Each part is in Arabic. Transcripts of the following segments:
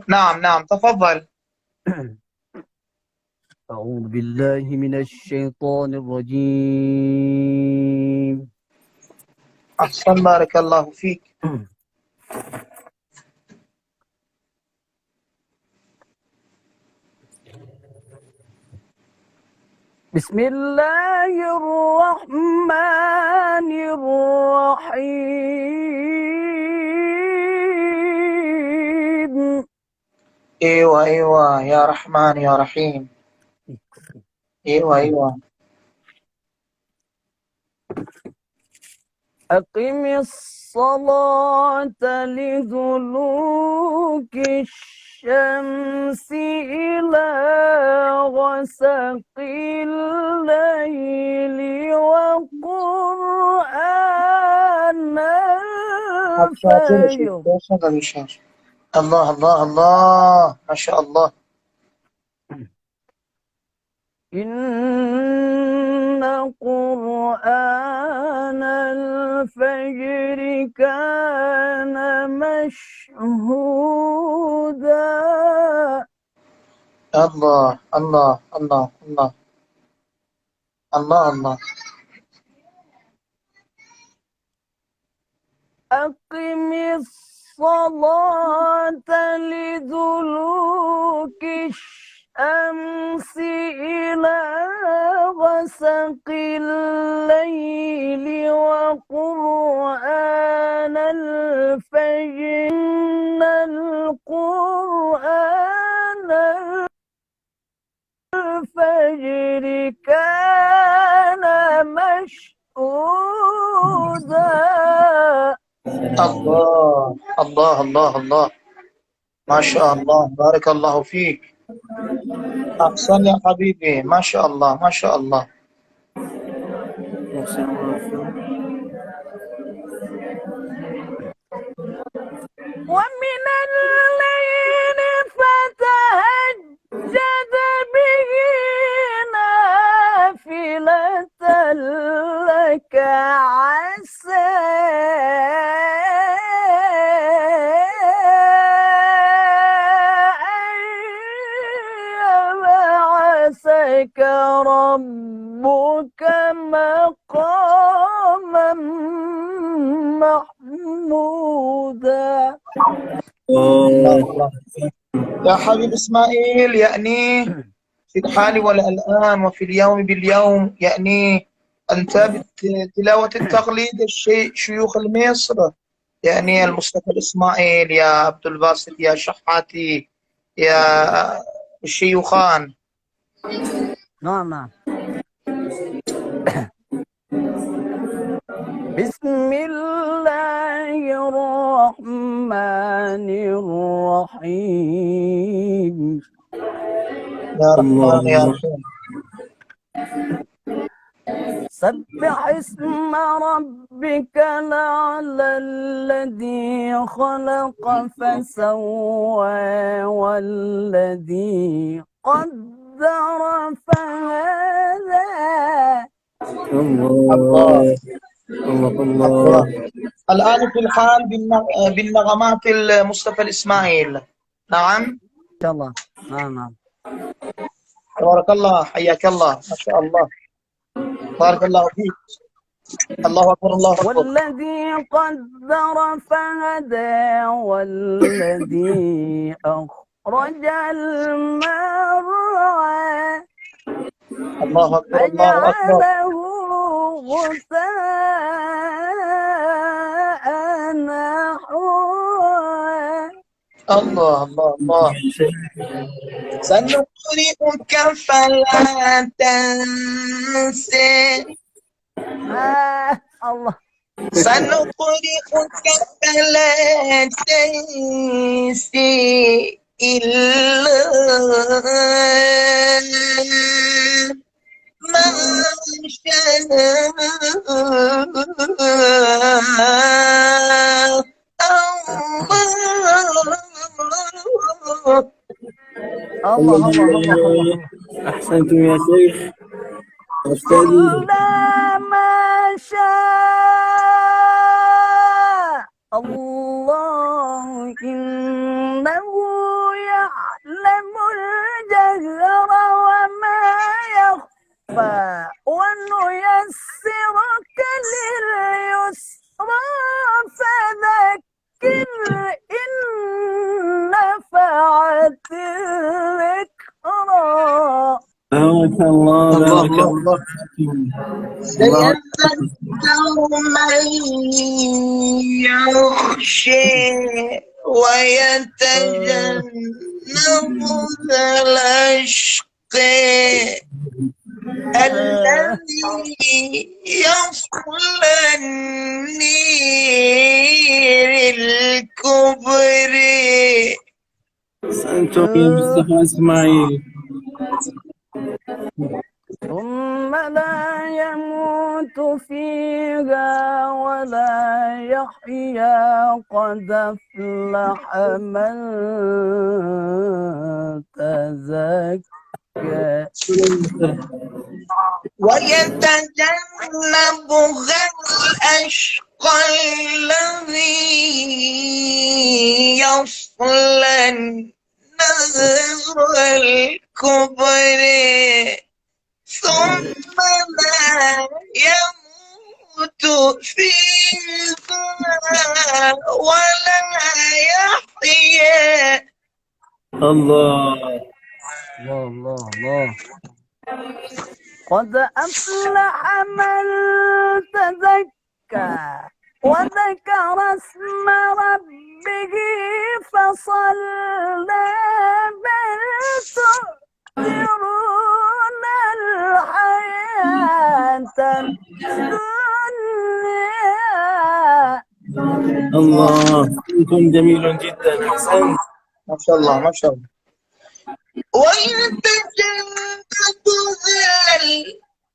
نعم نعم تفضل. أعوذ بالله من الشيطان الرجيم. أحسن بارك الله فيك. بسم الله الرحمن الرحيم. أيوة أيوة يا رحمن يا رحيم. أيوة أيوة. أقم الصلاة لدلوك الشمس إلى غسق الليل وقرآن الفجر. الله الله الله ما شاء الله. إن قرآن الفجر كان مشهودا. الله الله الله الله الله الله. أقم الصلاة لدلوك الشمس إلى غسق الليل وقرآن الفجر. إن القرآن الفجر كان مشهودا. الله الله الله الله ما شاء الله بارك الله فيك. أحسن يا حبيبي ما شاء الله ما شاء الله. ومن الليل فتهجد به نافلة لك عسى أن يبعثك ربك مقاما محمودا. الله الله. يا حبيب إسماعيل يعني في الحال والآن وفي اليوم باليوم يعني أنت بتلاوة التقليد الشيء شيوخ مصر، يعني المصطفى الإسماعيل يا عبد الباسط يا شحاتي يا الشيوخان. نعم نعم. بسم الله الرحمن الرحيم. يا رحمن يا الله. رحيم. سبح اسم ربك الأعلى الذي خلق فسوى والذي قدر فهدى. الله الله الله الله. الله. الآن في الحال بالنغمات المصطفى الإسماعيل. نعم إن شاء الله. نعم نعم. تبارك الله حياك الله ما شاء الله بارك الله فيك. الله أكبر الله أكبر. والذي قدر فهدى والذي أخرج المرعى الله أكبر الله أكبر. فجعله غثاء نحوا. الله الله الله. سنقرئك فلا تنسى. الله. سنقرئك فلا تنسى إلا ما شاء الله الله الله الله. أحسنتم يا شيخ أستاذي. إلا ما شاء الله إنه يعلم الجهر وما يخفى ونيسرك لليسرى فذكر إن نفعت الذكرى. بارك الله بارك الله الله. سيذكر من يخشى ويتجنبها الأشقى الذي يصلى النير الكبرى. أحسنتم يا مصطفى إسماعيل. ثم لا يموت فيها ولا يحيا قد أفلح من تزكى ويتجنبها الأشقى الذي يصلى النار الكبرى ثم لا يموت فيها ولا يحيا. الله الله الله. قد أفلح من تزكى وذكر اسم ربه فصلى بل تؤثرون الحياة الدنيا. الله، أنتم جميل جدا. أحسنت. ما شاء الله ما شاء الله. ويتجنبها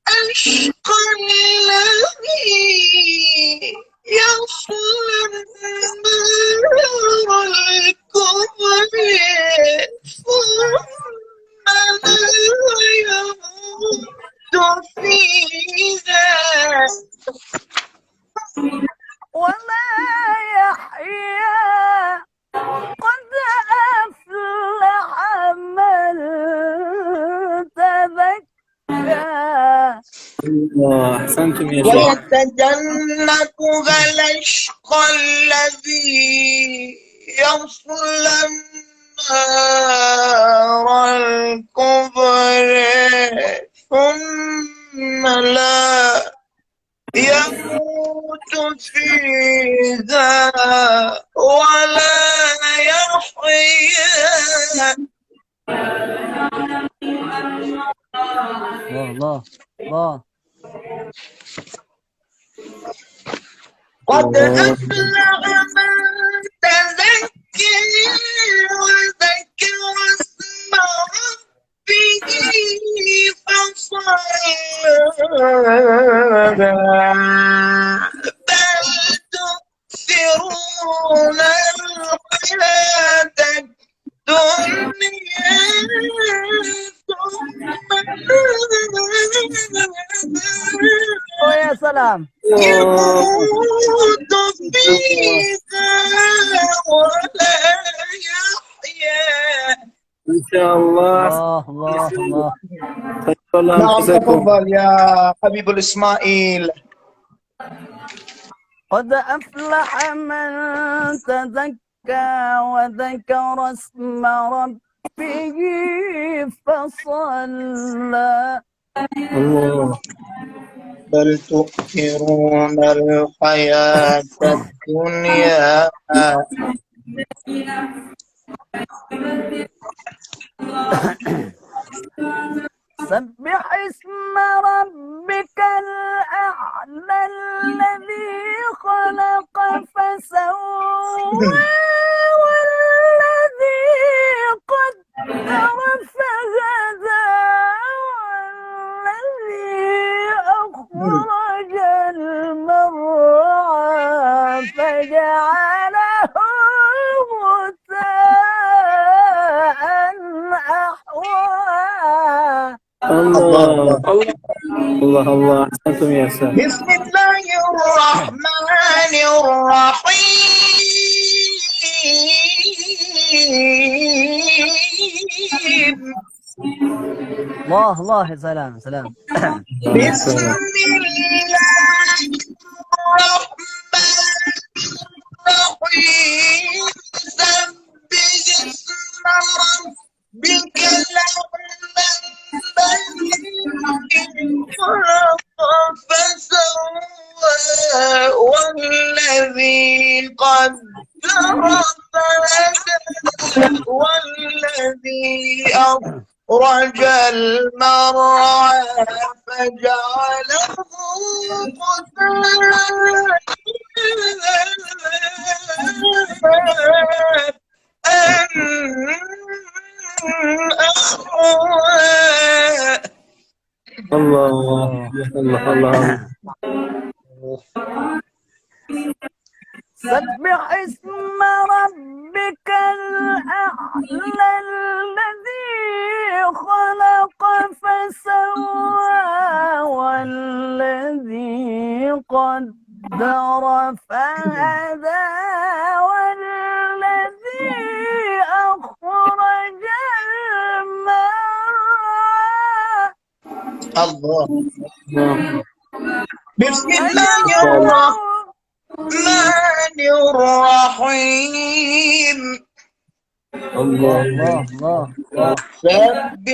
الأشقى الذي يصلى النار الكبرى ثم لا يموت فيها ولا يحيا قد أفلح من تزكى. أحسنتم يا شيخ. ويتجنبها الأشقى الذي يصلى النار الكبرى ثم لا يموت فيها ولا يحيا. الله الله. قد أفلح من تزكى وذكر اسم ربه فصلى بل تؤثرون الحياة الدنيا يا سلام. يموت فيها ولا يحيا. إن شاء الله. الله الله. الله نعم أنفسكم. تفضل يا حبيب الإسماعيل. قد أفلح من تزكى وذكر اسم ربه فصلى. الله. بل تؤثرون الحياة الدنيا سبح اسم ربك الأعلى الذي خلق فسوى والذي قدر فهدى والذي أخرج المرعى فجعله غثاء أحوى. الله الله الله. أحسنتم يا سلام. بسم الله الرحمن الرحيم الله الله يا سلام سلام. بسم الله الرحمن الرحيم. سبح اسم ربك الذي خلق فسوى والذي قدر فهدى والذي أخرج المرعى فجعله الله الله الله. سبح اسم ربك الأعلى الذي خلق فسوى والذي قدر فهدى والذي أخرج المرعى. الله. بسم الله الرحمن الرحيم. الله الله الله الله. سبح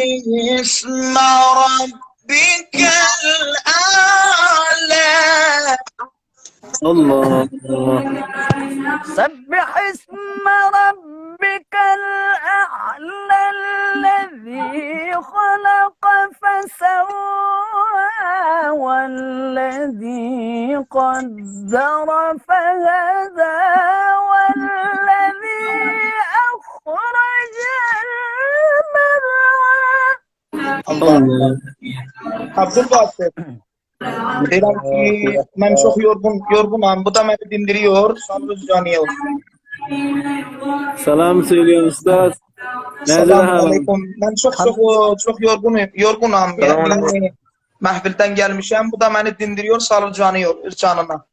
اسم ربك الأعلى. الله. سبح اسم ربك الأعلى الذي خلق فسوى والذي قدر فهدى والذي أخرج المرعى. الله. Abdülbasit. Dedim ki ben çok yorgunum. Bu da beni dindiriyor. Sonra canıyor. Selam söylüyorum Üstad. Selamun aleyküm. Ben çok yorgunum. Yani mahfilden gelmişim. Bu da beni dindiriyor. Sonra canıyor. Canına.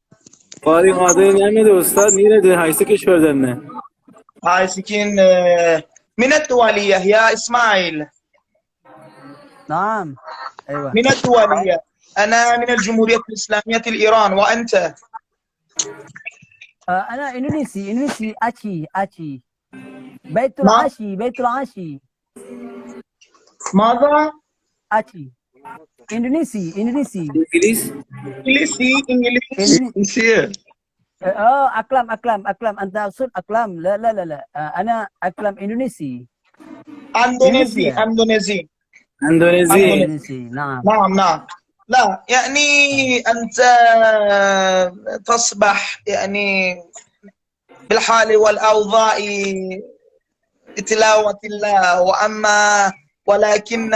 Fahri Kadir'in gelmedi Üstad. Nerede? Haysi keşferden mi? Haysikin من الدولية يا إسماعيل. نعم أيوة. من الدولية. أنا من الجمهورية الإسلامية الإيران. وأنت؟ أنا إندونيسي أشي بيت نعم. العشي ماذا؟ أشي إندونيسي İngiliz. إنجليزي. أكلم أنت أقصد أكلم لا أنا أكلم إندونيسي. أندونيسي. Endonezya. نعم. نعم. لا يعني أنت تصبح يعني بالحال والأوضاع بتلاوة الله ولكن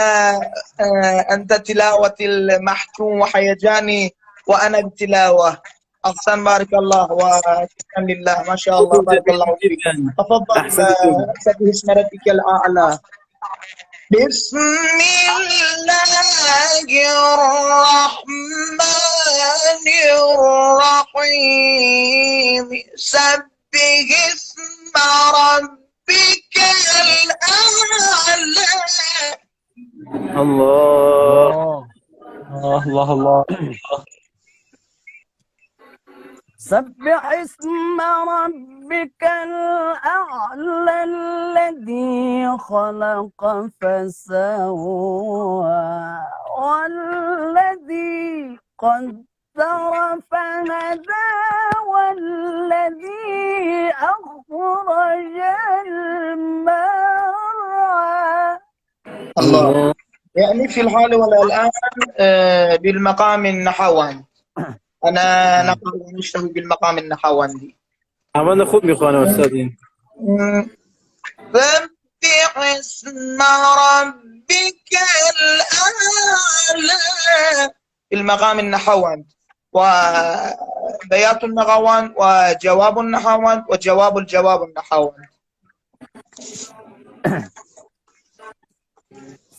أنت تلاوة المحتوم وحيجاني وأنا بتلاوة. أحسن بارك الله وشكرا لله ما شاء الله بارك الله فيك. تفضل. سبح اسم ربك الأعلى. بسم الله الرحمن الرحيم. سبح اسم ربك الأعلى. Allah. الله الله. سبح اسم ربك الأعلى الذي خلق فسوى والذي قدر فهدى والذي أخرج المرعى. الله. يعني في الحال والآن بالمقام النحوان. أنا نشتغل بالمقام النحوندي. عملنا خود بإخوانا أستاذين. سبح اسم ربك الأعلى بالمقام النحوند وبيات النغوان وجواب النحوان وجواب الجواب النحوان.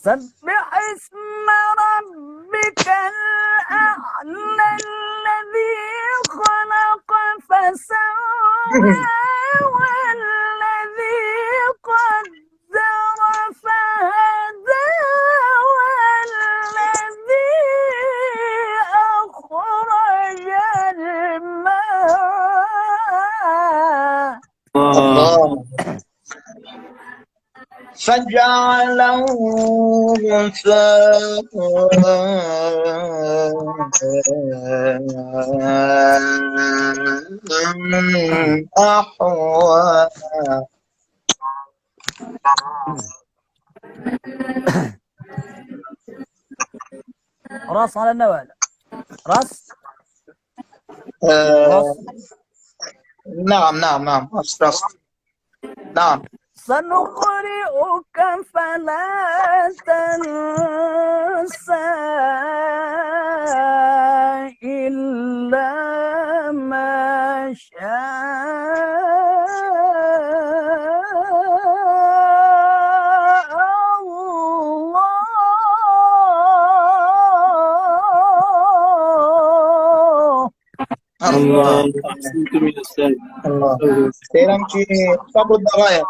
سبح اسم ربك الأعلى الذي خلق فسوى والذي قدر فهدى فجعله غثاء أحوى. راس على النوال. راس. آه، نعم نعم نعم أستاذ. نعم. سنقرئك فلا تنسى إلا ما شاء الله. الله أحسنتم يا أستاذ. Allah. Deyirəm ki, sabır dağayım.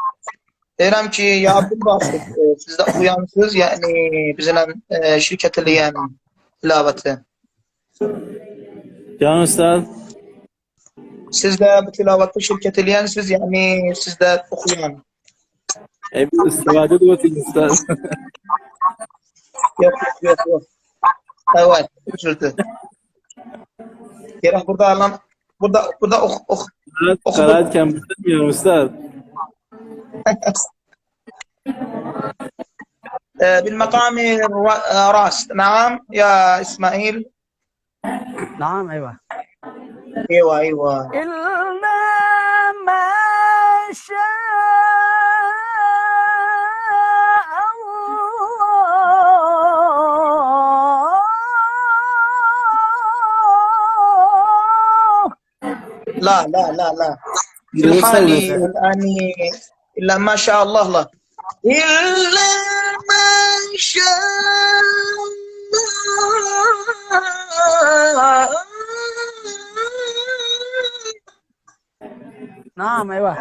Deyirəm ki, ya Abdülbasit, siz də oxuyansınız, yəni bizimlə şirkət eləyən tilavəti. Can Ustad. Siz də bu tilavətdə şirkət eləyənsiniz, yəni siz də oxuyan. Bu istifade de bakın Ustad. Yox, yox, yox. Evet, üzüldü. Deyirəm burada ox. Kararken bilmiyorum Ustad. بالمقام راس. نعم يا إسماعيل. نعم أيوة. أيوة إلا ما شاء الله. لا في الحال الآن إلا ما شاء الله. لا إلا ما شاء الله. نعم أيوة.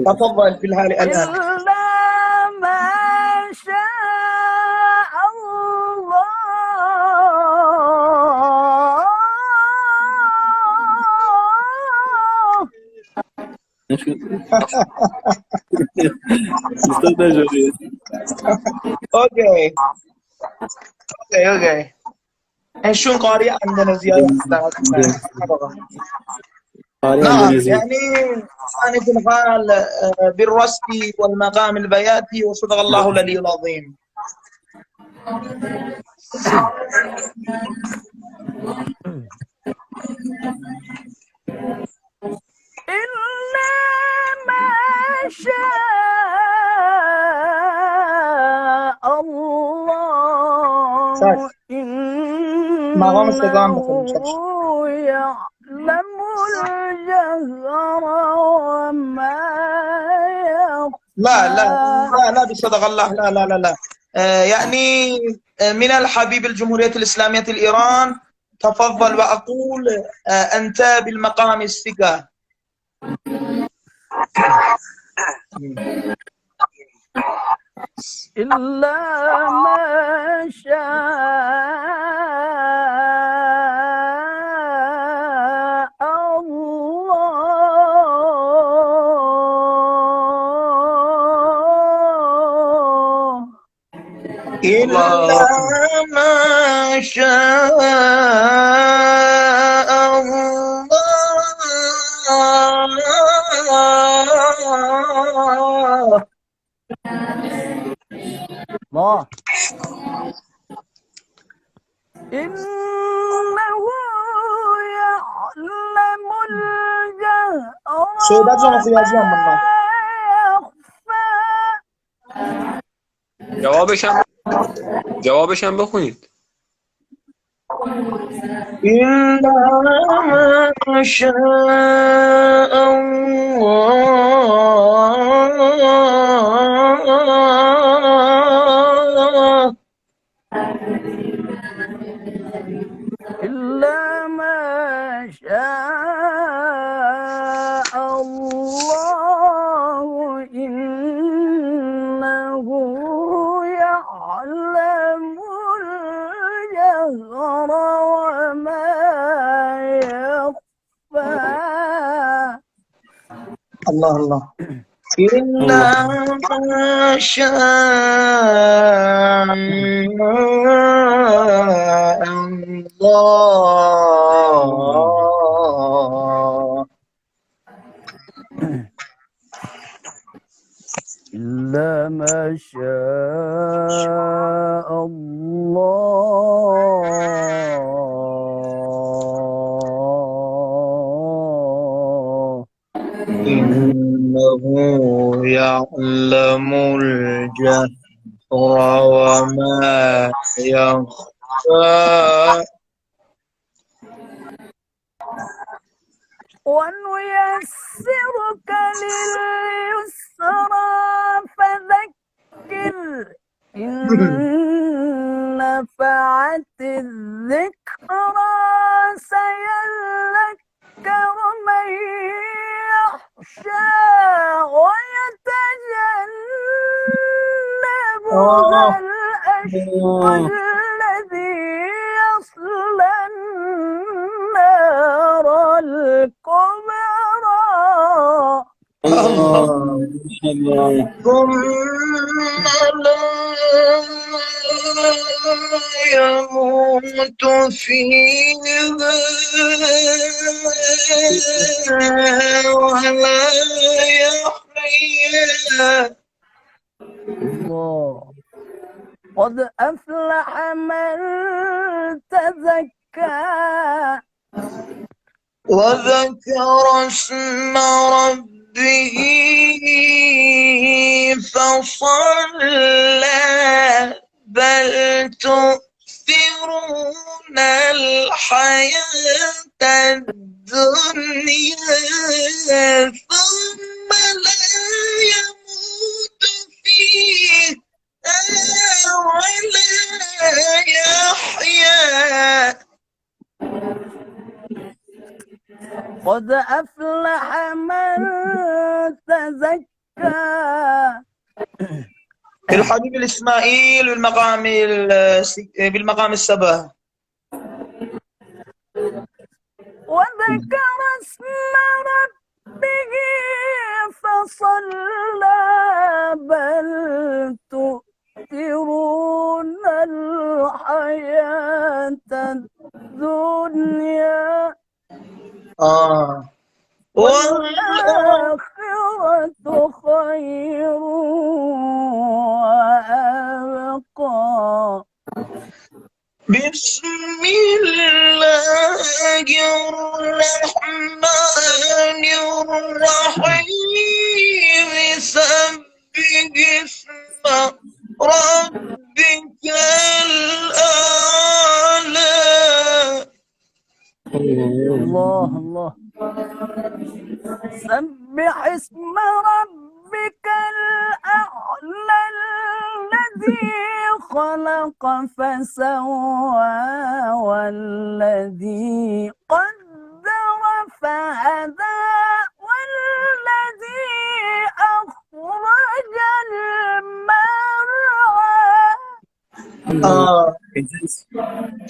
تفضل في الحال الآن. إلا ما شاء الله. Ustad da jogou. اوكي. شو قارئ عندنا زيادة؟ نعم يعني أنا في الحال بالرسم والمقام البياتي وصدق الله العلي العظيم. إلا ما شاء الله إنه يعلم الجهر وما يخفى. لا بصدق الله. لا يعني من الحبيب الجمهورية الإسلامية الإيران تفضل وأقول أنت بالمقام الثقة. إلا ما شاء الله إلا ما شاء الله. الله إنه يعلم الجهر Söyleyeceğim okuyacağım bundan. جوابش هم بخونید. إلا ما شاء الله. إلا ما شاء الله إنه يعلم الجهر وما يخفى. الله إلا ما شاء الله. إلا ما شاء الله. إنه يعلم الجهر وما يخفى. ونيسرك لليسرى فذكر إن نفعت الذكرى سيذكر من يخشى ويتجنبها الأشقى الذي يصلى النار الكبرى. الله. ثم لا يموت فيها ولا يحيا. الله. قد أفلح من تزكى وذكر اسم ربه فصلى بل تؤثرون الحياة الدنيا ثم لا يموت فيها ولا يحيا. قد أفلح من تزكى. الحبيب الإسماعيل بالمقام السبع. وذكر اسم ربه فصلى بل تؤثرون الحياة الدنيا والآخرة خير وأبقى. بسم الله الرحمن الرحيم سبح اسم ربك الأعلى. الله الله. سبح اسم ربك الأعلى الذي خلق فسوى والذي قدر فهدى والذي أخرج المرعى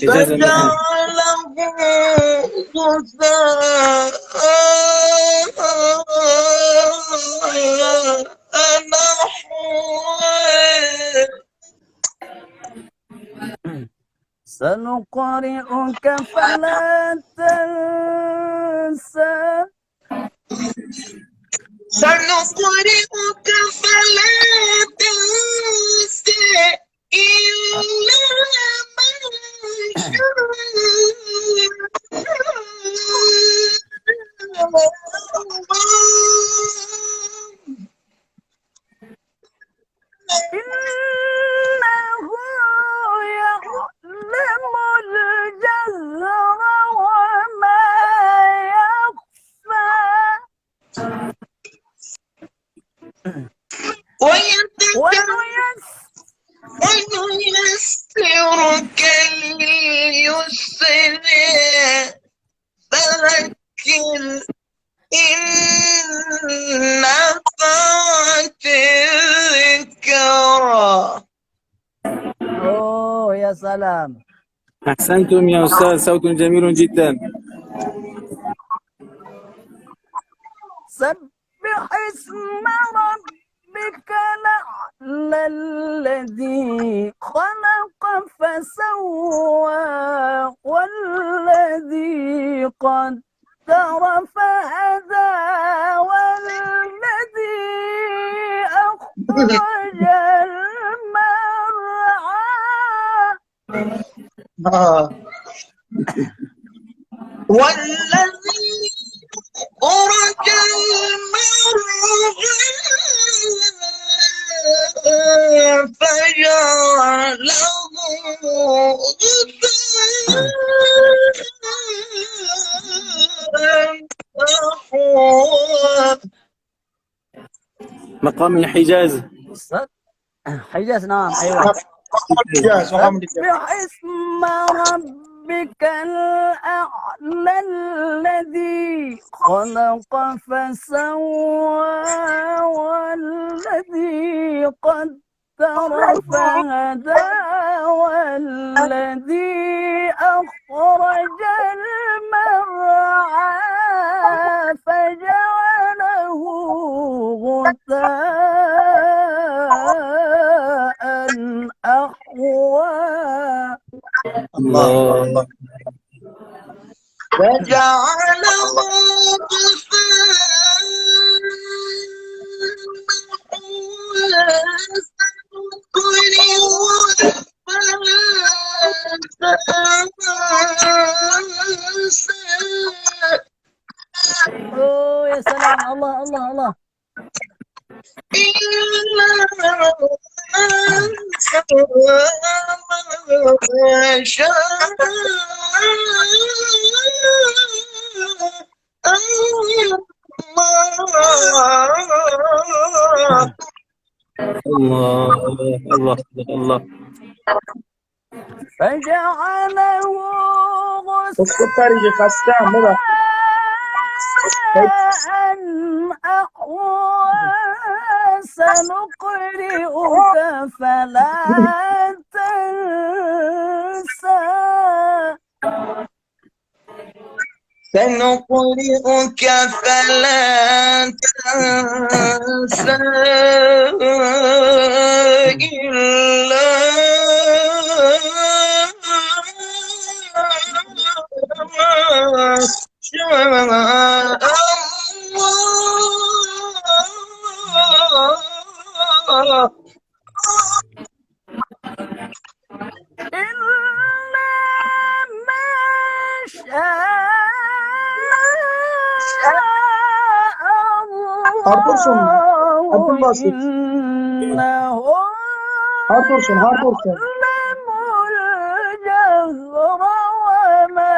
فجعله غثاء نحوه. سنقرئك فلا تنسى. سنقرئك فلا تنسى إلا من شاء إنه يعلم الجهر وما يخفى. ونيسرك لليسر فذكر إن نفعت الذكرى. أوه يا سلام. أحسنتم يا أستاذ، صوت جميل جدا. سبح اسم ربك الأعلى الذي خلق فسوى والذي قدر فهدى والذي أخرج المرعى والذي أخرج المرعى فجعله غثاء. مقام الحجاز. حجاز، نعم، أيوة. سبح اسم ربك الأعلى الذي خلق فسوى والذي قدر فهدى والذي أخرج المرعى فجعله غثاء أحوى. الله. وجعله أوه يا سلام، الله الله الله. الله الله الله. فجعله السكر يجي خستان ماذا؟ غثاء أحوى سنقرئك فلا تنسى. سنقرئك فلا تنسى إلا ما شاء الله. إلا ما شاء Harpursun, Abdul الله Basit. إنه Harpursun. يعلم الجهر وما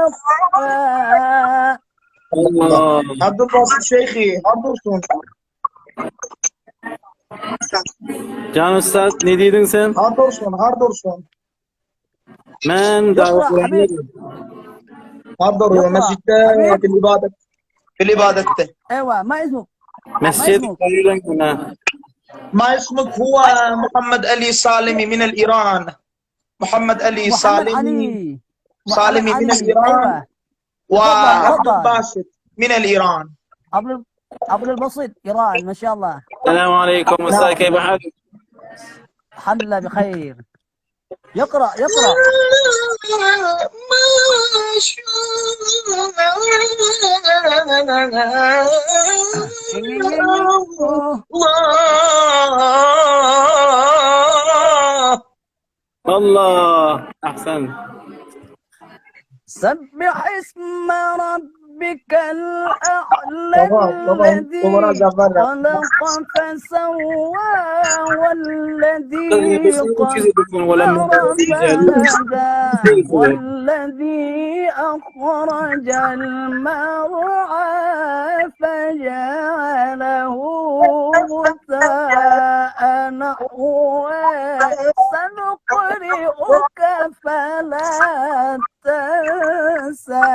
يخفى. الله. Abdul Basit Şeyhi. Harpursun. Can Ustad ne dedin sen? Harpursun. Ben يقرأ حبيب. حضر يقرأ. مسجد في العبادة أيوة، ما اسمك؟ Mescid ما اسمك؟ هو محمد علي صالمي من الإيران. محمد علي محمد صالمي علي. صالمي من علي. الإيران. أيوة. وعبد تفضل. الباسط من الإيران. عبد البسيط، إيران، ما شاء الله. السلام عليكم مساء كيف حالك؟ الحمد لله بخير. يقرأ. الله أحسن. سبح اسم ربك الأعلى الذي خلق فسوى والذي قدر فهدى والذي أخرج المرعى فجعله غثاء نحوا سنقرئك فلا تنسى.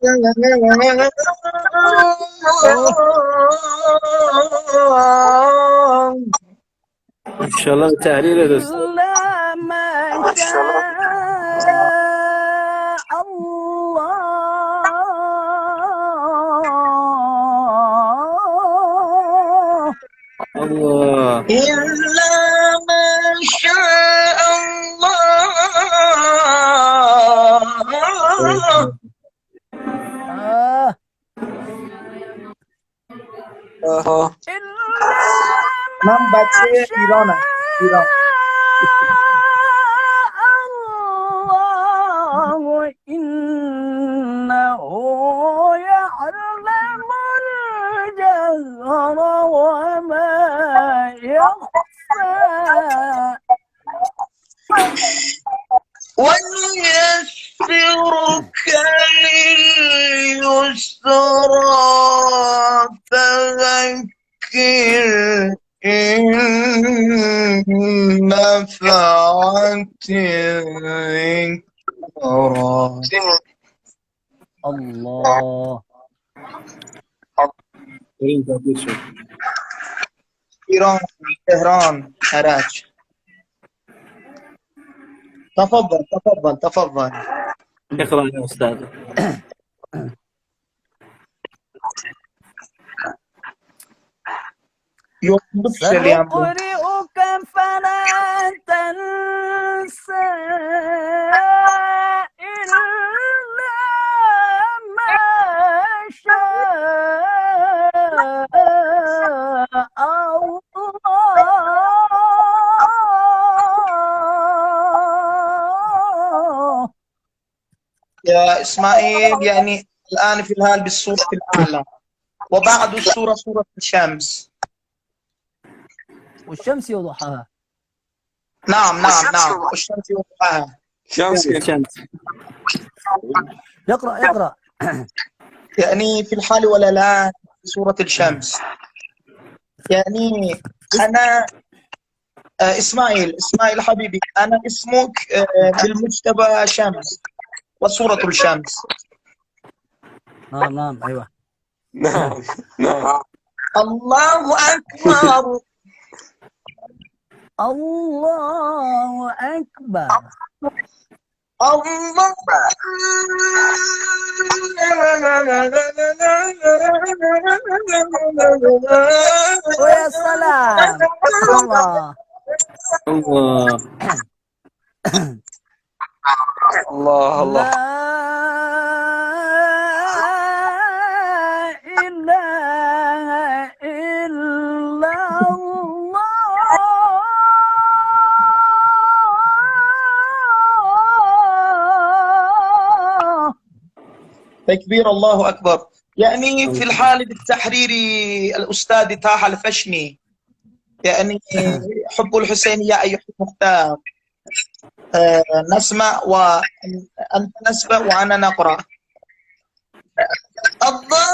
ان شاء الله تحرير يا دوست. إلا ما شاء الله. الله. إلا ما شاء الله. إلا من ما بچه ایرانم. ایران. شاء الله إنه يعلم الجهر وما يخفى. ونيسرك لليسرى فذكر إن نفعت الذكرى. الله. إيران، طهران، كراج. تفضل تفضل تفضل. اقرأ يا أستاذ. سنقرئك فلا تنسى إلا ما شاء الله. يا إسماعيل، يعني الآن في الهال بالسورة الأعلى، وبعد السورة سورة الشمس. والشمس وضحاها. نعم نعم نعم، والشمس وضحاها. شمس. اقرأ. يعني في الحال ولا لا في سورة الشمس. يعني أنا إسماعيل حبيبي، أنا اسمك بالمجتبى شمس وسورة الشمس. نعم أيوة. نعم. الله أكبر. الله أكبر. الله. ويا سلام. الله. الله. لا إله إلا الله. تكبير، الله أكبر. يعني في الحال بالتحرير الأستاذ طه الفشني، يعني حب الحسين يا أيها المختار. نسمع وأنت نسمع وأنا نقرأ. الله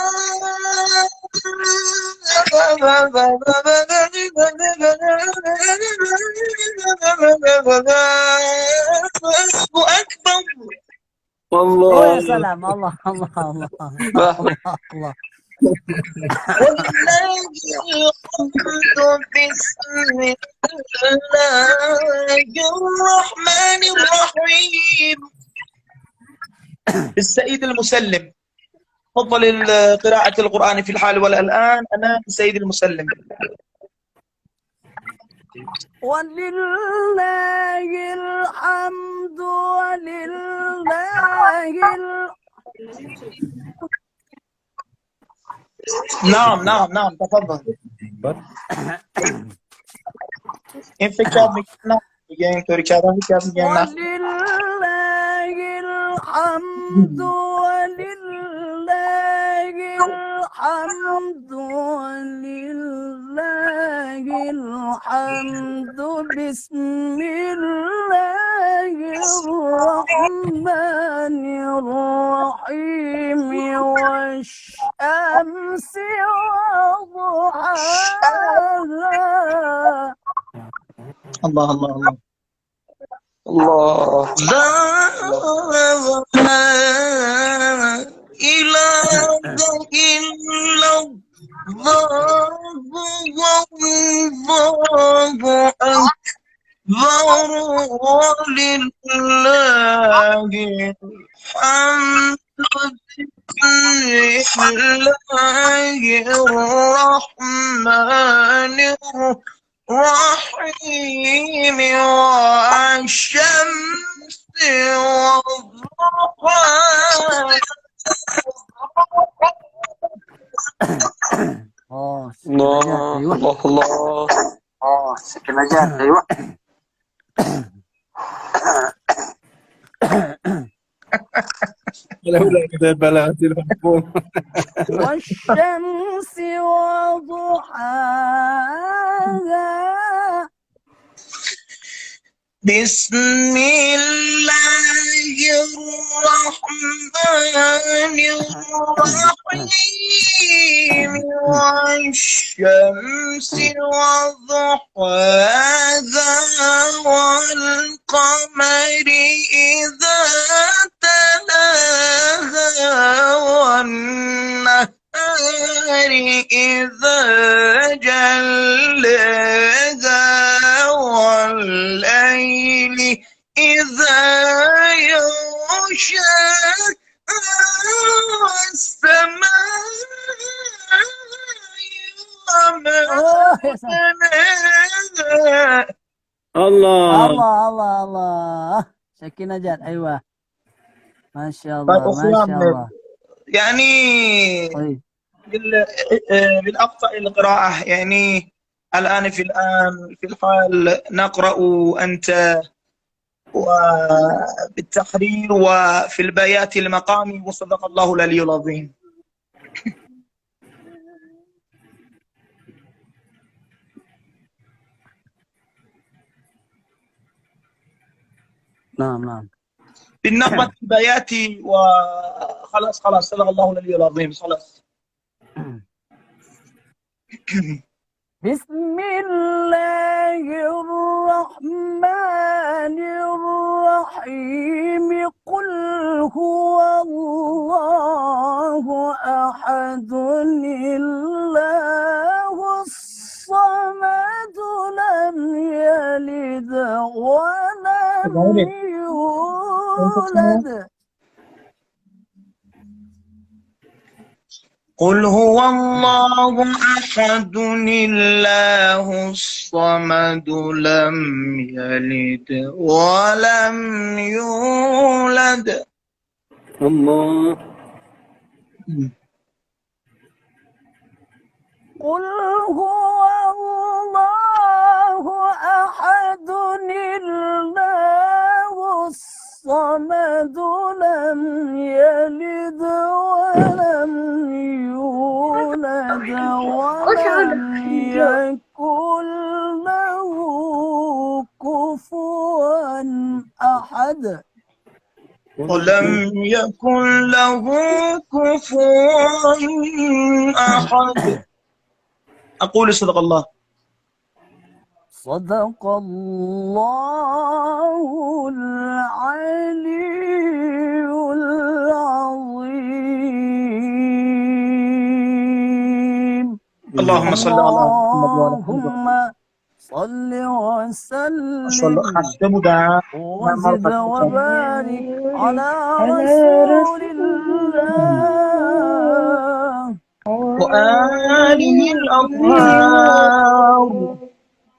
أكبر. الله يا سلام. الله الله الله الله الله. ولله الحمد. بسم الله الرحمن الرحيم. السيد المسلم، تفضل قراءة القرآن في الحال ولا الآن. أنا السيد المسلم. ولله الحمد نعم تفضل. این فکر کرد نه دیگه اینطوری کردم فکر کرد میگم نه. ولله الحمد بسم الله الرحمن الرحيم والشمس وضحاها. الله الله الله. الله. لا الله أكبر ولله الحمد. بسم الله الرحمن الرحيم والشمس والضحى. سكينة جات. الله أيوة. الله سكينة جات. أيوة. لولا كده بلغت الحكومة. والشمس وضحاها. بسم الله الرحمن الرحيم والشمس وضحاها والقمر إذا تلاها والنهار إذا جلاها والليل إذا يغشى والسماء وما يا سلام. بناها. الله الله الله الله. سكينة جات. أيوة. ما شاء طيب الله ما شاء أخوان، الله. يعني طيب. بالأقصى القراءة، يعني الآن في الحال نقرأ أنت وبالتحرير وفي البيات المقامي، وصدق الله العلي العظيم. نعم نعم. بالنغمة بياتي وخلاص خلاص، صدق الله العلي العظيم. خلاص. بسم الله الرحمن الرحيم. قل هو الله أحد الله الصمد لم يلد ولم يولد. قل هو الله أحد الله الصمد لم يلد ولم يولد. الله. قل هو الله أحد الله الصمد لم يلد ولم يولد ولم يكن له كفوا أحد. ولم يكن له كفوا أحد. أقول صدق الله. صدق الله العلي العظيم. اللهم صل على محمد وعلى اللهم صل وسلم وزد وبارك على رسول الله وآله الأطهار.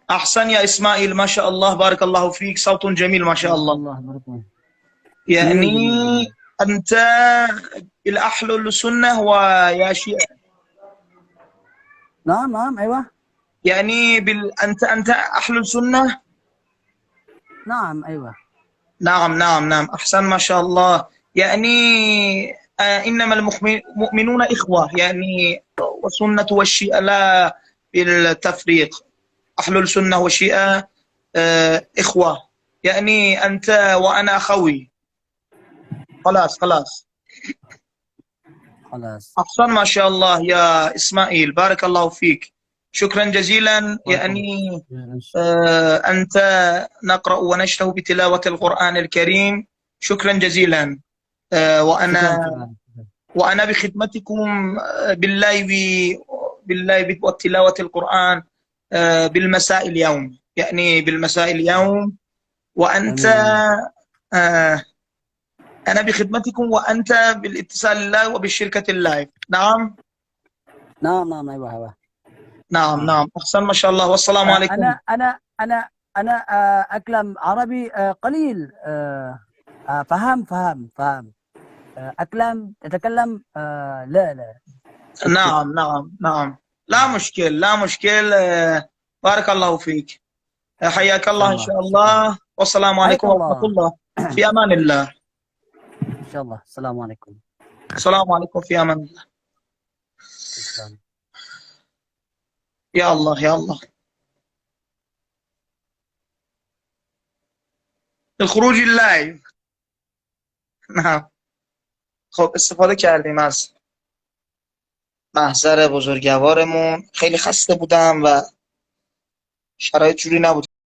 أحسن يا إسماعيل، ما شاء الله، بارك الله فيك، صوت جميل ما شاء الله. يعني أنت الأحل السنة ويا شيعة. نعم نعم. أيوة. يعني أنت أحل السنة. نعم. أيوة. نعم نعم نعم. أحسن ما شاء الله. يعني إنما المؤمنون إخوة، يعني والسنة والشيعة لا بالتفريق. أهل السنة والشيعة إخوة، يعني أنت وأنا أخوي. خلاص خلاص. أحسن ما شاء الله يا إسماعيل، بارك الله فيك، شكرا جزيلا. يعني أنت نقرأ ونشتهي بتلاوة القرآن الكريم، شكرا جزيلا. وأنا بخدمتكم باللايف بالله وتلاوة القرآن بالمساء اليوم، يعني بالمساء اليوم، وأنت أنا بخدمتكم وأنت بالاتصال اللايف وبالشركة اللايف. نعم نعم أيوه نعم أحسن ما شاء الله. والسلام عليكم. أنا أكلم عربي قليل. فهم تتكلم لا. نعم لا مشكل. بارك الله فيك. حياك الله إن شاء الله. والسلام عليكم ورحمة الله. في أمان الله. إن شاء الله. السلام عليكم. السلام عليكم. في أمان الله. يا الله الخروج اللايف. نعم خب استفاده کردیم از محضر بزرگوارمون. خیلی خسته بودم و شرایط جوری نبود